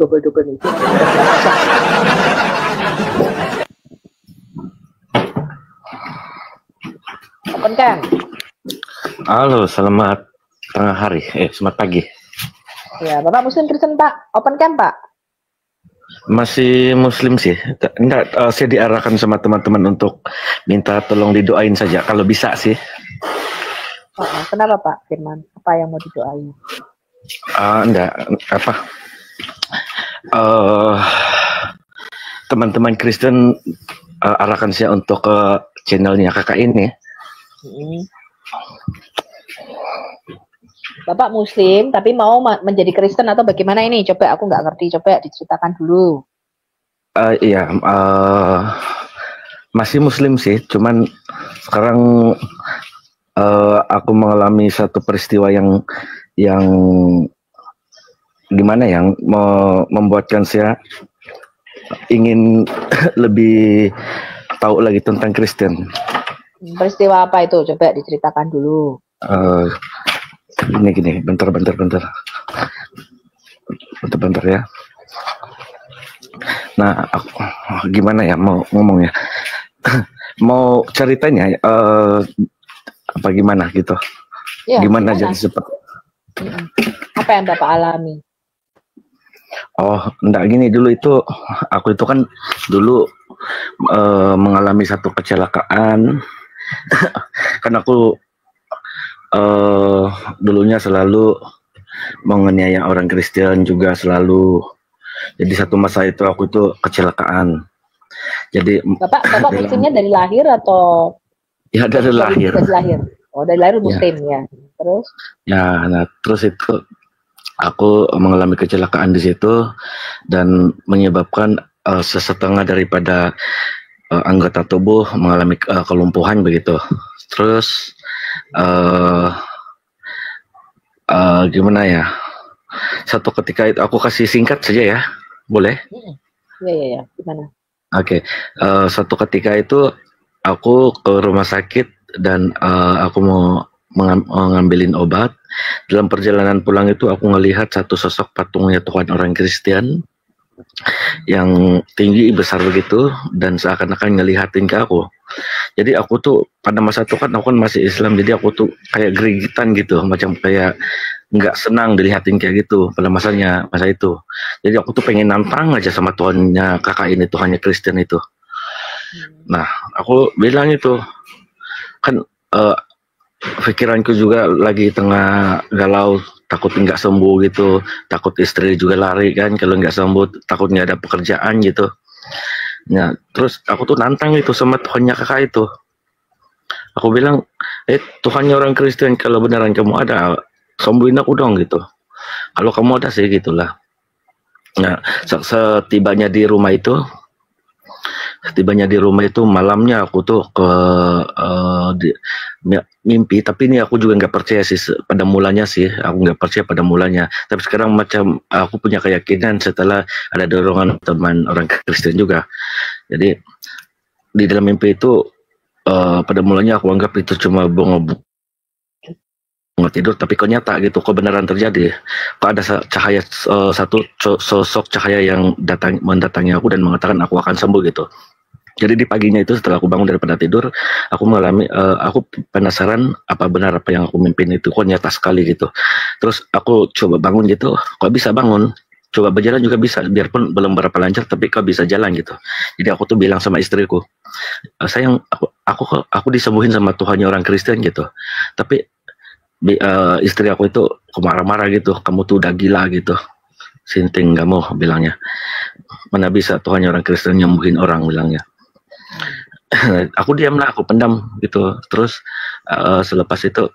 double itu. Open cam. Halo, selamat tengah hari. Selamat pagi. Ya, Bapak Muslim Kristen Pak. Open cam Pak. Masih Muslim sih. Enggak, saya diarahkan sama teman-teman untuk minta tolong didoain saja. Kalau bisa sih. Kenapa Pak Firman? Apa yang mau didoain? Enggak, apa? Teman-teman Kristen arahkan saya untuk ke channelnya kakak ini. Bapak Muslim tapi mau menjadi Kristen atau bagaimana ini? Coba aku nggak ngerti. Coba diceritakan dulu. Iya, masih Muslim sih. Cuman sekarang aku mengalami satu peristiwa yang gimana yang membuatkan saya ingin lebih tahu lagi tentang Kristen. Peristiwa apa itu? Coba diceritakan dulu. Gini, bentar ya. Nah, gimana ya mau ngomongnya? Mau ceritanya apa gimana gitu? Ya, gimana jadi seperti? Apa yang Bapak alami? Enggak gini dulu itu aku itu kan dulu mengalami satu kecelakaan. Kan aku dulunya selalu menganiaya orang Kristen juga selalu. Jadi satu masa itu aku itu kecelakaan. Jadi Bapak Muslimnya dari lahir atau? Ya dari lahir. Dari lahir. Oh dari lahir Muslim ya. Terus? Ya, nah terus itu aku mengalami kecelakaan di situ dan menyebabkan sesetengah daripada anggota tubuh mengalami kelumpuhan begitu. Terus gimana ya? Satu ketika itu aku kasih singkat saja ya, boleh? Ya. Gimana? Oke. Satu ketika itu aku ke rumah sakit dan aku mau mengambilin obat. Dalam perjalanan pulang itu aku ngelihat satu sosok patungnya Tuhan orang Kristen yang tinggi besar begitu dan seakan-akan ngelihatin ke aku. Jadi aku tuh pada masa itu kan aku kan masih Islam, jadi aku tuh kayak gerigitan gitu, macam kayak nggak senang dilihatin kayak gitu pada masa itu. Jadi aku tuh pengen nantang aja sama Tuhannya kakak ini, Tuhannya Kristen itu. Nah aku bilang itu kan pikiranku juga lagi tengah galau, takut nggak sembuh gitu, takut istri juga lari kan kalau nggak sembuh, takut nggak ada pekerjaan gitu. Nah terus aku tuh nantang itu sama Tuhannya kakak itu. Aku bilang, Tuhannya orang Kristen, kalau beneran kamu ada, sembuhin aku dong gitu. Kalau kamu ada sih gitulah. Nah setibanya di rumah itu malamnya aku tuh ke mimpi, tapi ini aku juga nggak percaya sih pada mulanya sih, aku nggak percaya pada mulanya, tapi sekarang macam aku punya keyakinan setelah ada dorongan teman orang Kristen juga. Jadi di dalam mimpi itu pada mulanya aku anggap itu cuma bunga tidur, tapi kok nyata gitu, kok beneran terjadi, kok ada cahaya, satu sosok cahaya yang mendatangi aku dan mengatakan aku akan sembuh gitu. Jadi di paginya itu setelah aku bangun daripada tidur, aku mengalami, aku penasaran apa benar apa yang aku mimpin itu, kok nyata sekali gitu. Terus aku coba bangun gitu, kok bisa bangun, coba berjalan juga bisa, biarpun belum berapa lancar tapi kok bisa jalan gitu. Jadi aku tuh bilang sama istriku, sayang aku disembuhin sama Tuhannya orang Kristen gitu. Tapi istri aku itu marah-marah gitu, kamu tuh udah gila gitu, sinting kamu bilangnya, mana bisa Tuhannya orang Kristen nyembuhin orang bilangnya. Aku diam lah, aku pendam gitu. Terus selepas itu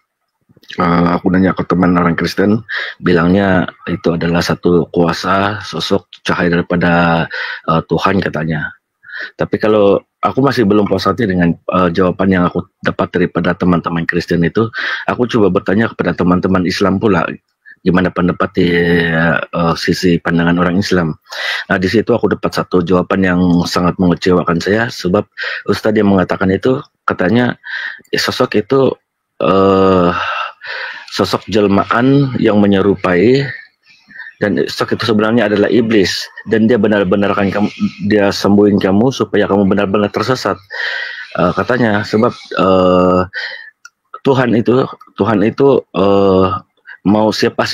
aku nanya ke teman orang Kristen, bilangnya itu adalah satu kuasa, sosok cahaya daripada Tuhan katanya. Tapi kalau aku masih belum puas hati dengan jawaban yang aku dapat daripada teman-teman Kristen itu, aku coba bertanya kepada teman-teman Islam pula, gimana pendapat di sisi pandangan orang Islam. Nah di situ aku dapat satu jawaban yang sangat mengecewakan saya, sebab Ustadz yang mengatakan itu katanya sosok itu sosok jelmaan yang menyerupai Dan stroke itu sebenarnya adalah iblis, dan dia benar-benar akan dia sembuhin kamu supaya kamu benar-benar tersesat. Katanya sebab Tuhan itu mau siapa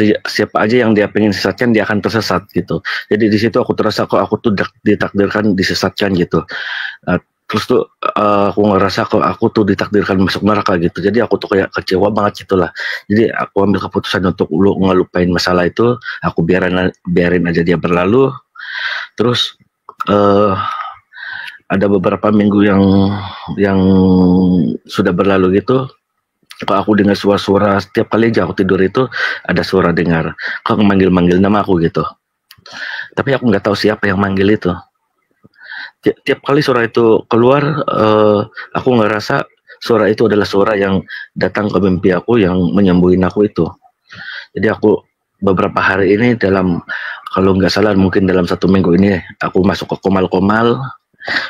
aja yang dia pengen sesatkan, dia akan tersesat gitu. Jadi di situ aku terasa kok aku tuh ditakdirkan disesatkan gitu. Terus tuh aku ngerasa kok aku tuh ditakdirkan masuk neraka gitu. Jadi aku tuh kayak kecewa banget gitulah. Jadi aku ambil keputusan untuk ngelupain masalah itu. Aku biarin aja dia berlalu. Terus ada beberapa minggu yang sudah berlalu gitu. Kok aku dengar suara-suara setiap kali aja aku tidur itu ada suara dengar. Kok manggil-manggil nama aku gitu. Tapi aku nggak tahu siapa yang manggil itu. Tiap kali suara itu keluar, aku ngerasa suara itu adalah suara yang datang ke mimpi aku yang menyembuhin aku itu. Jadi aku beberapa hari ini kalau nggak salah mungkin dalam 1 minggu ini aku masuk ke komal-komal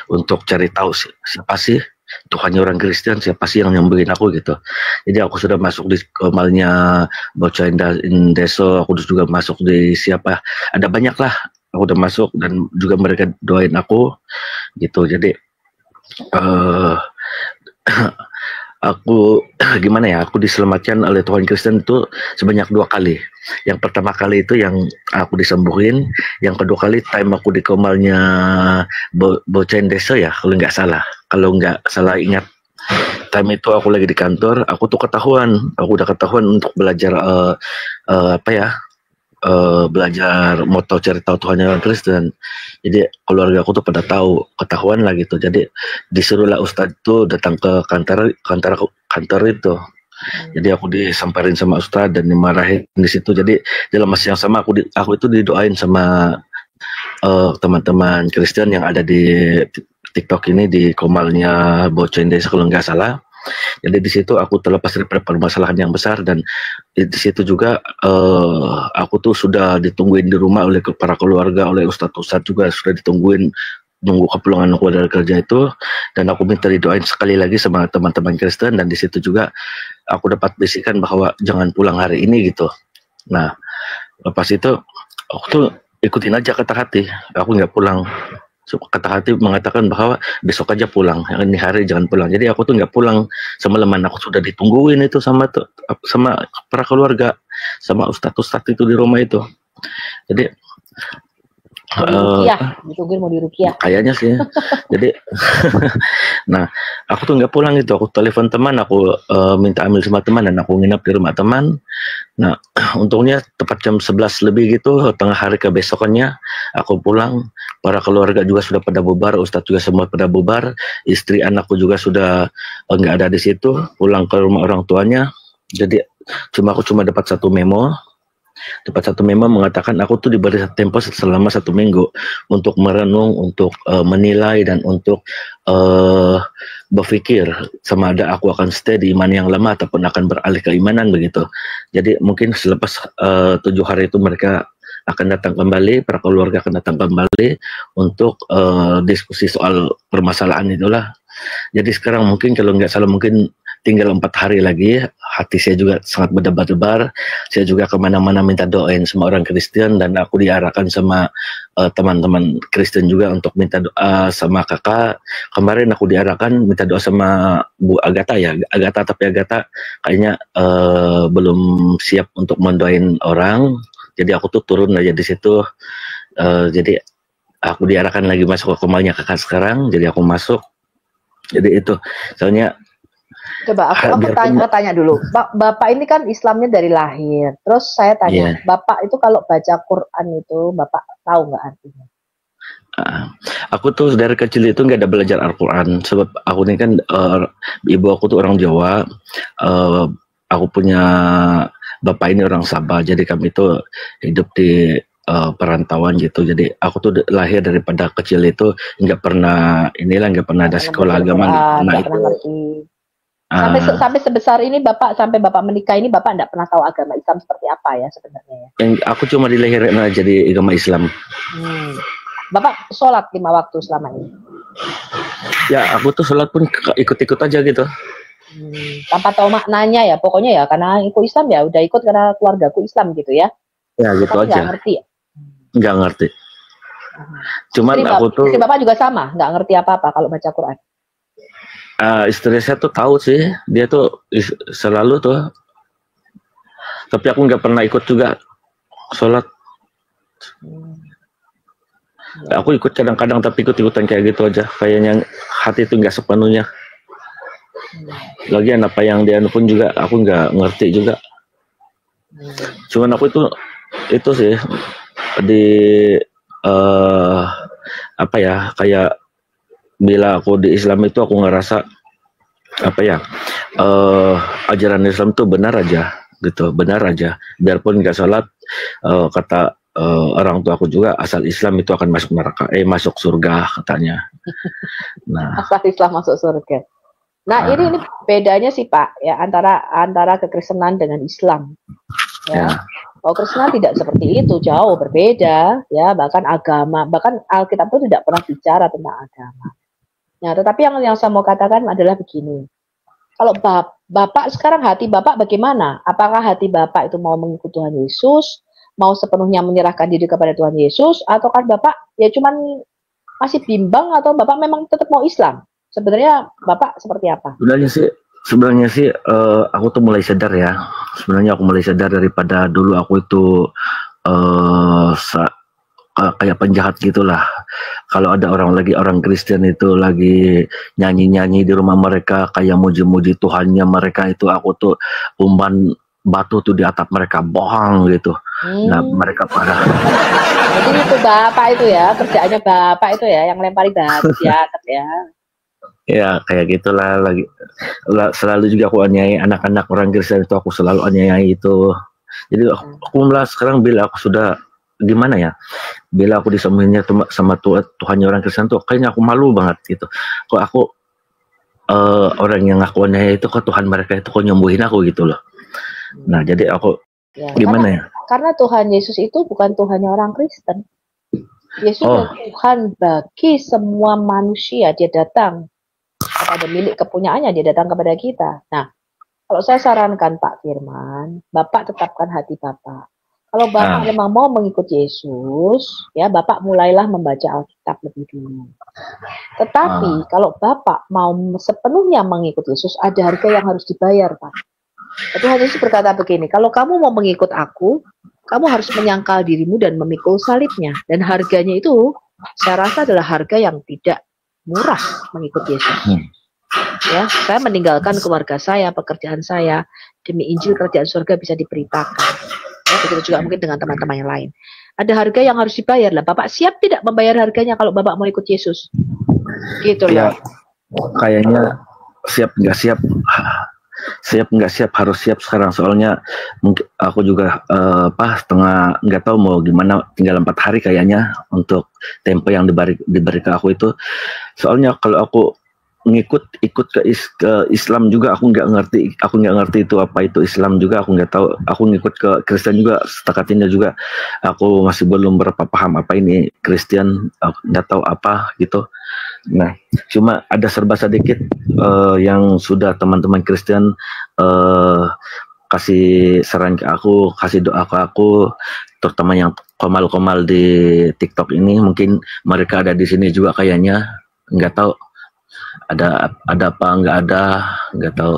untuk cari tahu siapa sih Tuhannya orang Kristen, siapa sih yang nyembuhin aku gitu. Jadi aku sudah masuk di komalnya Bocah Indeso, aku juga masuk di siapa, ada banyak lah. Aku udah masuk dan juga mereka doain aku gitu. Jadi aku gimana ya, aku diselamatkan oleh Tuhan Kristen itu sebanyak 2 kali. Yang pertama kali itu yang aku disembuhin, yang kedua kali time aku di komalnya Bocah Desa ya, kalau nggak salah ingat. Time itu aku lagi di kantor, aku udah ketahuan untuk belajar belajar mau cari tahu Tuhannya orang Kristen. Jadi keluarga aku tuh pada ketahuan lah gitu. Jadi disuruhlah Ustadz itu datang ke kantor itu. Jadi aku disamperin sama Ustadz dan dimarahin di situ. Jadi dalam masa yang sama aku itu didoain sama teman-teman Kristen yang ada di TikTok ini, di komalnya Bocah Desa kalau nggak salah. Jadi di situ aku terlepas dari permasalahan yang besar, dan di situ juga aku tuh sudah ditungguin di rumah oleh para keluarga, oleh ustadz juga sudah nunggu kepulangan aku dari kerja itu, dan aku minta didoain sekali lagi sama teman-teman Kristen, dan di situ juga aku dapat bisikan bahwa jangan pulang hari ini gitu. Nah, lepas itu aku tuh ikutin aja kata hati, aku nggak pulang. Kata hati mengatakan bahwa besok aja pulang, ini hari jangan pulang. Jadi aku tuh nggak pulang semalaman, aku sudah ditungguin itu sama para keluarga, sama ustadz itu di rumah itu. Jadi ditungguin mau diruqyah. Kayaknya sih. Jadi nah, aku tuh nggak pulang itu. Aku telepon teman, aku minta ambil sama teman, dan aku nginap di rumah teman. Nah, untungnya tepat jam 11 lebih gitu, tengah hari kebesokannya aku pulang. Para keluarga juga sudah pada bubar, ustadz juga semua pada bubar. Istri anakku juga sudah nggak ada di situ, pulang ke rumah orang tuanya. Jadi aku cuma dapat satu memo mengatakan aku tuh diberi tempo selama 1 minggu untuk merenung, untuk menilai, dan untuk berpikir sama ada aku akan stay di iman yang lama ataupun akan beralih ke imanan begitu. Jadi mungkin selepas 7 hari itu mereka akan datang kembali, para keluarga akan datang kembali untuk diskusi soal permasalahan itulah. Jadi sekarang mungkin kalau nggak salah mungkin tinggal 4 hari lagi. Hati saya juga sangat berdebar-debar. Saya juga kemana-mana minta doain sama orang Kristen, dan aku diarahkan sama teman-teman Kristen juga untuk minta doa sama kakak. Kemarin aku diarahkan minta doa sama Bu Agatha ya, tapi Agatha kayaknya belum siap untuk mendoain orang. Jadi aku tuh turun aja di situ. Jadi aku diarahkan lagi masuk ke komalnya kakak sekarang. Jadi aku masuk. Jadi itu soalnya. Coba aku tanya dulu, Bapak ini kan Islamnya dari lahir. Terus saya tanya, Bapak itu kalau baca Quran itu Bapak tahu nggak artinya? Aku tuh dari kecil itu nggak ada belajar Al-Quran, sebab aku ini kan ibu aku tuh orang Jawa, aku punya bapak ini orang Sabah, jadi kami itu hidup di perantauan gitu. Jadi aku tuh lahir daripada kecil itu nggak pernah ada sekolah agama, nggak pernah itu. Sampai sebesar ini sampai Bapak menikah ini Bapak tidak pernah tahu agama Islam seperti apa ya sebenarnya ya? Aku cuma dilahirin aja di agama Islam. Bapak sholat 5 waktu selama ini? Ya, aku tuh sholat pun ikut-ikut aja gitu. Tanpa tahu maknanya ya, pokoknya ya karena ikut Islam ya udah ikut karena keluargaku Islam gitu ya? Ya gitu Tapi aja. Nggak ngerti. Nggak ngerti. Cuman istri Bapak juga sama, nggak ngerti apa-apa kalau baca Quran. Istri saya tuh tahu sih, dia tuh selalu tuh. Tapi aku nggak pernah ikut juga sholat. Aku ikut kadang-kadang, tapi ikut-ikutan kayak gitu aja. Kayaknya hati itu nggak sepenuhnya. Lagian apa yang dia pun juga aku nggak ngerti juga. Cuman aku itu sih di apa ya, kayak bila aku di Islam itu aku ngerasa apa ya, ajaran Islam itu benar aja gitu, benar aja. Biarpun nggak sholat, kata orang tua aku juga, asal Islam itu akan masuk neraka, masuk surga katanya. Nah, asal Islam masuk surga. Nah, ini bedanya sih Pak ya antara kekristenan dengan Islam. Ya. Kalau Kristen tidak seperti itu, jauh berbeda ya, bahkan Alkitab itu tidak pernah bicara tentang agama. Nah, tetapi yang saya mau katakan adalah begini. Kalau Bapak sekarang, hati Bapak bagaimana? Apakah hati Bapak itu mau mengikuti Tuhan Yesus, mau sepenuhnya menyerahkan diri kepada Tuhan Yesus, ataukah Bapak ya cuman masih bimbang, atau Bapak memang tetap mau Islam? Sebenarnya Bapak seperti apa? Sebenarnya sih aku tuh mulai sadar ya. Sebenarnya aku mulai sadar daripada dulu aku itu kayak penjahat gitulah. Kalau ada orang Kristen itu lagi nyanyi-nyanyi di rumah mereka, kayak muji-muji Tuhannya mereka, itu aku tuh umpan batu tuh di atap mereka, bohong gitu. Nah, mereka parah. Jadi itu Bapak itu ya, kerjaannya Bapak itu ya, yang lempari batu di atap ya. Ya kayak gitulah, lagi selalu juga aku aniaya anak-anak orang Kristen itu, aku selalu aniaya itu. Jadi aku malah sekarang bila aku sudah gimana ya, bila aku disembunyinya sama Tuhannya orang Kristen tuh kayaknya aku malu banget gitu. Kok aku orang yang aku aniaya itu, ke Tuhan mereka itu kok nyembuhin aku gitu loh. Nah jadi aku gimana karena Tuhan Yesus itu bukan Tuhannya orang Kristen. Yesus adalah Tuhan bagi semua manusia. Dia datang kepada milik kepunyaannya, dia datang kepada kita. Nah, kalau saya sarankan Pak Firman, Bapak tetapkan hati Bapak. Kalau Bapak memang mau mengikuti Yesus, ya Bapak mulailah membaca Alkitab lebih dulu. Tetapi kalau Bapak mau sepenuhnya mengikuti Yesus, ada harga yang harus dibayar, Pak. Tuhan Yesus berkata begini, kalau kamu mau mengikut aku, kamu harus menyangkal dirimu dan memikul salibnya. Dan harganya itu, saya rasa adalah harga yang tidak murah mengikuti Yesus. Ya, saya meninggalkan keluarga saya, pekerjaan saya, demi Injil kerajaan surga bisa diberitakan. Ya, begitu juga mungkin dengan teman-teman yang lain. Ada harga yang harus dibayar lah. Bapak siap tidak membayar harganya kalau Bapak mau ikut Yesus? Gitu loh. Ya, kayaknya siap nggak siap. Siap nggak siap, harus siap sekarang. Soalnya mungkin aku juga setengah nggak tahu mau gimana, tinggal 4 hari kayaknya untuk tempo yang diberi ke aku itu. Soalnya kalau aku ikut ke Islam juga, aku nggak ngerti itu apa itu Islam juga, aku nggak tahu. Aku ngikut ke Kristen juga, setakat ini juga aku masih belum berapa paham apa ini Kristen, nggak tahu apa gitu. Nah, cuma ada serba sedikit yang sudah teman-teman Kristen kasih saran ke aku, kasih doa ke aku, terutama yang komal-komal di TikTok ini. Mungkin mereka ada di sini juga kayaknya, nggak tahu ada apa nggak tahu.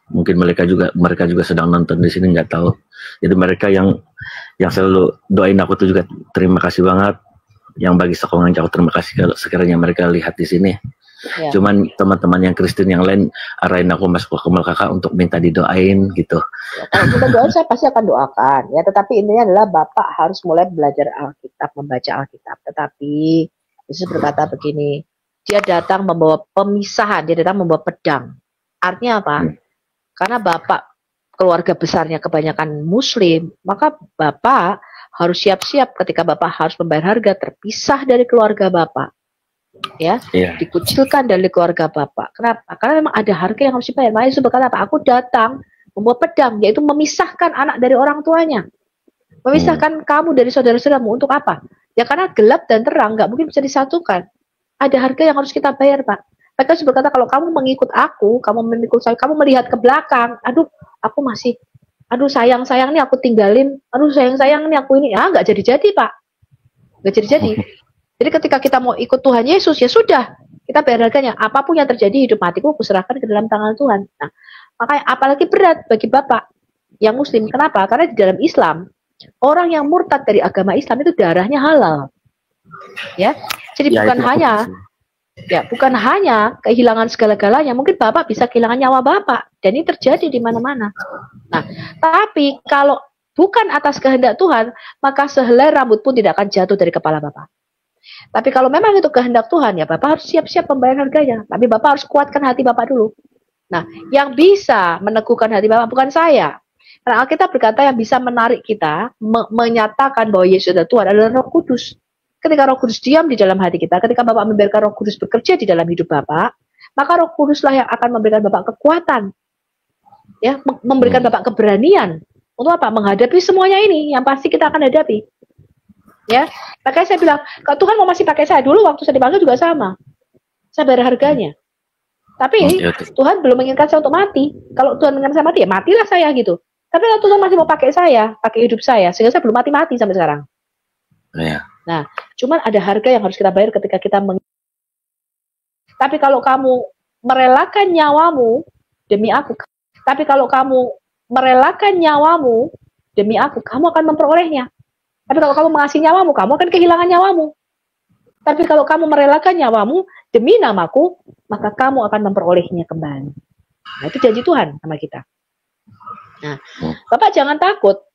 Mungkin mereka juga sedang nonton di sini, nggak tahu. Jadi mereka yang selalu doain aku tuh juga terima kasih banget. Yang bagi sokongan jauh, terima kasih kalau sekiranya mereka lihat di sini. Ya. Cuman teman-teman yang Kristen yang lain arahin aku masuk ke kakak untuk minta didoain gitu. Ya, kalau kita doain saya pasti akan doakan ya, tetapi intinya adalah Bapak harus mulai belajar Alkitab, membaca Alkitab. Tetapi Yesus berkata begini, dia datang membawa pemisahan, dia datang membawa pedang. Artinya apa? Karena Bapak keluarga besarnya kebanyakan Muslim, maka Bapak harus siap-siap ketika Bapak harus membayar harga, terpisah dari keluarga Bapak. Ya, dikucilkan dari keluarga Bapak. Kenapa? Karena memang ada harga yang harus dibayar. Makanya Yesus berkata apa? Aku datang membawa pedang, yaitu memisahkan anak dari orang tuanya. Memisahkan kamu dari saudara-saudaramu. Untuk apa? Ya karena gelap dan terang nggak mungkin bisa disatukan. Ada harga yang harus kita bayar, Pak. Maka Yesus berkata, kalau kamu mengikut aku, kamu memikul saya, kamu melihat ke belakang, aduh, aku masih aduh sayang nih aku tinggalin, aduh sayang nih aku ini, ya nggak jadi Pak, nggak jadi. Jadi ketika kita mau ikut Tuhan Yesus, ya sudah, kita bayar harganya. Apapun yang terjadi hidup matiku, aku serahkan ke dalam tangan Tuhan. Nah, makanya apalagi berat bagi Bapak yang Muslim. Kenapa? Karena di dalam Islam, orang yang murtad dari agama Islam itu darahnya halal. Ya, jadi ya, bukan hanya kehilangan segala-galanya. Mungkin Bapak bisa kehilangan nyawa Bapak, dan ini terjadi di mana-mana. Nah, tapi kalau bukan atas kehendak Tuhan, maka sehelai rambut pun tidak akan jatuh dari kepala Bapak. Tapi kalau memang itu kehendak Tuhan, ya Bapak harus siap-siap membayar harganya. Tapi Bapak harus kuatkan hati Bapak dulu. Nah, yang bisa meneguhkan hati Bapak bukan saya. Karena Alkitab berkata yang bisa menarik kita, menyatakan bahwa Yesus adalah Tuhan adalah Roh Kudus. Ketika Roh Kudus diam di dalam hati kita, ketika Bapak membiarkan Roh Kudus bekerja di dalam hidup Bapak, maka Roh Kuduslah yang akan memberikan Bapak kekuatan. Ya, memberikan Bapak keberanian. Untuk apa? Menghadapi semuanya ini yang pasti kita akan hadapi. Ya, makanya saya bilang, kalau Tuhan mau masih pakai saya dulu waktu saya dipanggil juga sama. Saya bayar harganya. Tapi Tuhan belum menginginkan saya untuk mati. Kalau Tuhan menginginkan saya mati, ya matilah saya gitu. Tapi kalau Tuhan masih mau pakai saya, pakai hidup saya, sehingga saya belum mati-mati sampai sekarang. Ya. Nah, cuman ada harga yang harus kita bayar ketika kita Tapi kalau kamu merelakan nyawamu demi aku, kamu akan memperolehnya. Tapi kalau kamu mengasihi nyawamu, kamu akan kehilangan nyawamu. Tapi kalau kamu merelakan nyawamu demi namaku, maka kamu akan memperolehnya kembali. Nah, itu janji Tuhan sama kita. Nah, Bapak jangan takut.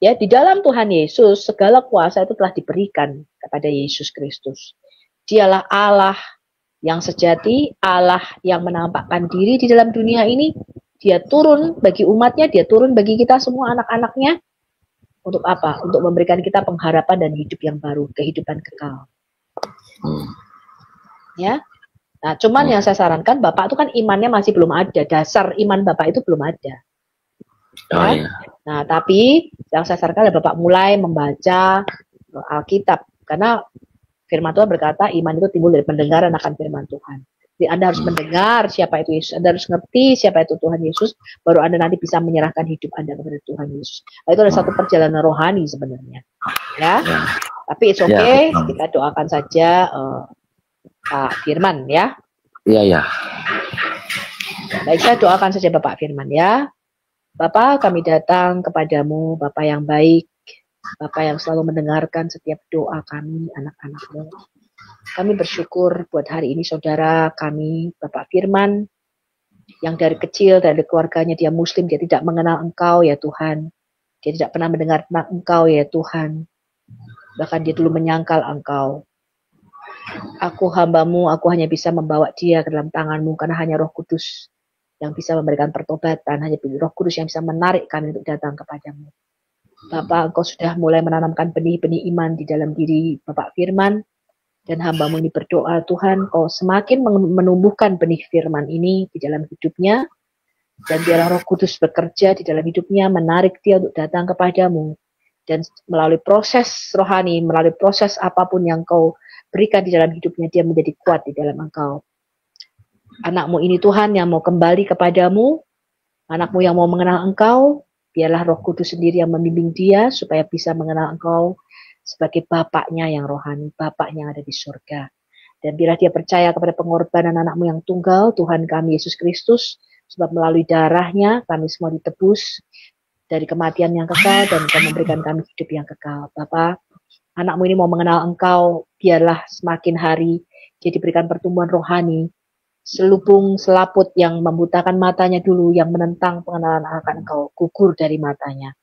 Ya, di dalam Tuhan Yesus, segala kuasa itu telah diberikan kepada Yesus Kristus. Dialah Allah yang sejati, Allah yang menampakkan diri di dalam dunia ini. Dia turun bagi umatnya, dia turun bagi kita semua anak-anaknya. Untuk apa? Untuk memberikan kita pengharapan dan hidup yang baru, kehidupan kekal. Ya. Nah, cuman yang saya sarankan, Bapak itu kan imannya masih belum ada, dasar iman Bapak itu belum ada. Ya? Ya. Nah, tapi yang saya sarankan adalah Bapak mulai membaca Alkitab, karena firman Tuhan berkata iman itu timbul dari pendengaran akan firman Tuhan. Jadi Anda harus mendengar siapa itu Yesus, Anda harus ngerti siapa itu Tuhan Yesus, baru Anda nanti bisa menyerahkan hidup Anda kepada Tuhan Yesus. Nah, itu adalah satu perjalanan rohani sebenarnya. Ya. Tapi it's okay, kita doakan saja Pak Firman ya. Iya. Baik, saya doakan saja Bapak Firman ya. Bapak, kami datang kepadamu, Bapak yang baik, Bapak yang selalu mendengarkan setiap doa kami, anak-anak-Mu. Kami bersyukur buat hari ini saudara kami, Bapak Firman, yang dari kecil, dari keluarganya dia Muslim, dia tidak mengenal Engkau ya Tuhan. Dia tidak pernah mendengar tentang Engkau ya Tuhan. Bahkan dia dulu menyangkal Engkau. Aku hamba-Mu, aku hanya bisa membawa dia ke dalam tangan-Mu, karena hanya Roh Kudus yang bisa memberikan pertobatan, hanya Roh Kudus yang bisa menarik kami untuk datang kepadamu. Bapak, Engkau sudah mulai menanamkan benih-benih iman di dalam diri Bapak Firman, dan hamba-Mu ini berdoa, Tuhan, Kau semakin menumbuhkan benih firman ini di dalam hidupnya, dan biarlah Roh Kudus bekerja di dalam hidupnya, menarik dia untuk datang kepadamu, dan melalui proses rohani, melalui proses apapun yang Kau berikan di dalam hidupnya, dia menjadi kuat di dalam Engkau. Anak-Mu ini Tuhan yang mau kembali kepadamu, anak-Mu yang mau mengenal Engkau, biarlah Roh Kudus sendiri yang membimbing dia, supaya bisa mengenal Engkau, sebagai Bapaknya yang rohani, Bapaknya yang ada di surga. Dan bila dia percaya kepada pengorbanan anak-Mu yang tunggal, Tuhan kami Yesus Kristus, sebab melalui darahnya kami semua ditebus dari kematian yang kekal, dan Engkau memberikan kami hidup yang kekal. Bapa, anak-Mu ini mau mengenal Engkau, biarlah semakin hari dia diberikan pertumbuhan rohani, selubung selaput yang membutakan matanya dulu, yang menentang pengenalan akan Engkau, gugur dari matanya.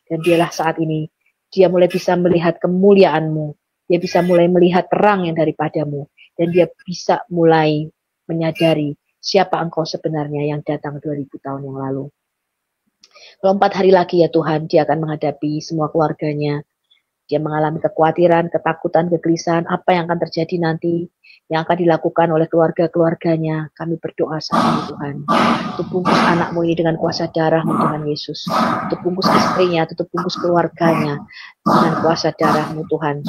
Dan biarlah saat ini dia mulai bisa melihat kemuliaan-Mu. Dia bisa mulai melihat terang yang daripadamu. Dan dia bisa mulai menyadari siapa Engkau sebenarnya yang datang 2000 tahun yang lalu. Kalau 4 hari lagi ya Tuhan, dia akan menghadapi semua keluarganya. Dia mengalami kekhawatiran, ketakutan, kegelisahan, apa yang akan terjadi nanti, yang akan dilakukan oleh keluarga-keluarganya. Kami berdoa saat ini Tuhan. Tutup bungkus anak-Mu ini dengan kuasa darah-Mu Tuhan Yesus. Tutup bungkus istrinya, tutup bungkus keluarganya dengan kuasa darah-Mu Tuhan.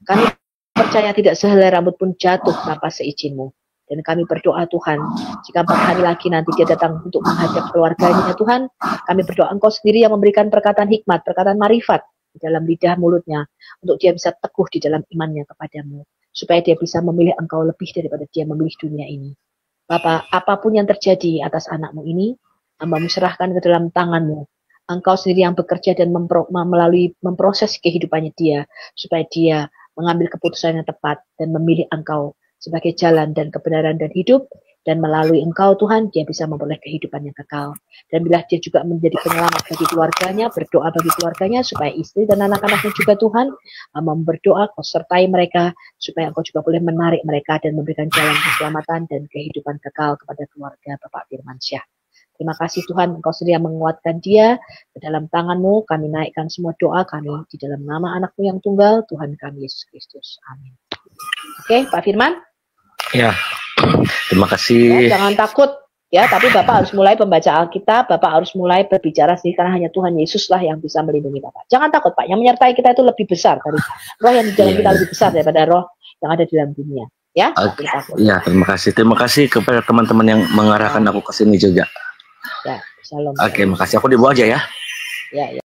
Kami percaya tidak sehelai rambut pun jatuh tanpa seizin-Mu. Dan kami berdoa Tuhan, jika 4 hari lagi nanti dia datang untuk menghadap keluarganya Tuhan, kami berdoa Engkau sendiri yang memberikan perkataan hikmat, perkataan marifat di dalam lidah mulutnya, untuk dia bisa teguh di dalam imannya kepadamu, supaya dia bisa memilih Engkau lebih daripada dia memilih dunia ini. Bapak, apapun yang terjadi atas anakmu ini, Hamba-Mu serahkan ke dalam tangan-Mu. Engkau sendiri yang bekerja dan memproses kehidupannya dia, supaya dia mengambil keputusan yang tepat dan memilih Engkau sebagai jalan dan kebenaran dan hidup, dan melalui Engkau Tuhan dia bisa memperoleh kehidupan yang kekal. Dan bila dia juga menjadi penyelamat bagi keluarganya, berdoa bagi keluarganya supaya istri dan anak-anaknya juga Tuhan, berdoa Kau sertai mereka supaya Engkau juga boleh menarik mereka dan memberikan jalan keselamatan dan kehidupan kekal kepada keluarga Bapak Firmansyah. Terima kasih Tuhan, Engkau sendiri yang menguatkan dia. Ke dalam tangan-Mu kami naikkan semua doa kami di dalam nama anak-Mu yang tunggal, Tuhan kami Yesus Kristus. Amin. Oke, Pak Firman? Ya, terima kasih. Ya, jangan takut ya, tapi Bapak harus mulai membaca Alkitab, Bapak harus mulai berbicara sendiri, karena hanya Tuhan Yesuslah yang bisa melindungi Bapak. Jangan takut Pak, yang menyertai kita itu lebih besar dari roh yang di dalam kita lebih besar daripada roh yang ada di dalam dunia. Ya, ya, terima kasih. Terima kasih kepada teman-teman yang mengarahkan aku ke sini juga. Ya, shalom. Oke, makasih. Aku dibawa aja ya. Ya, ya.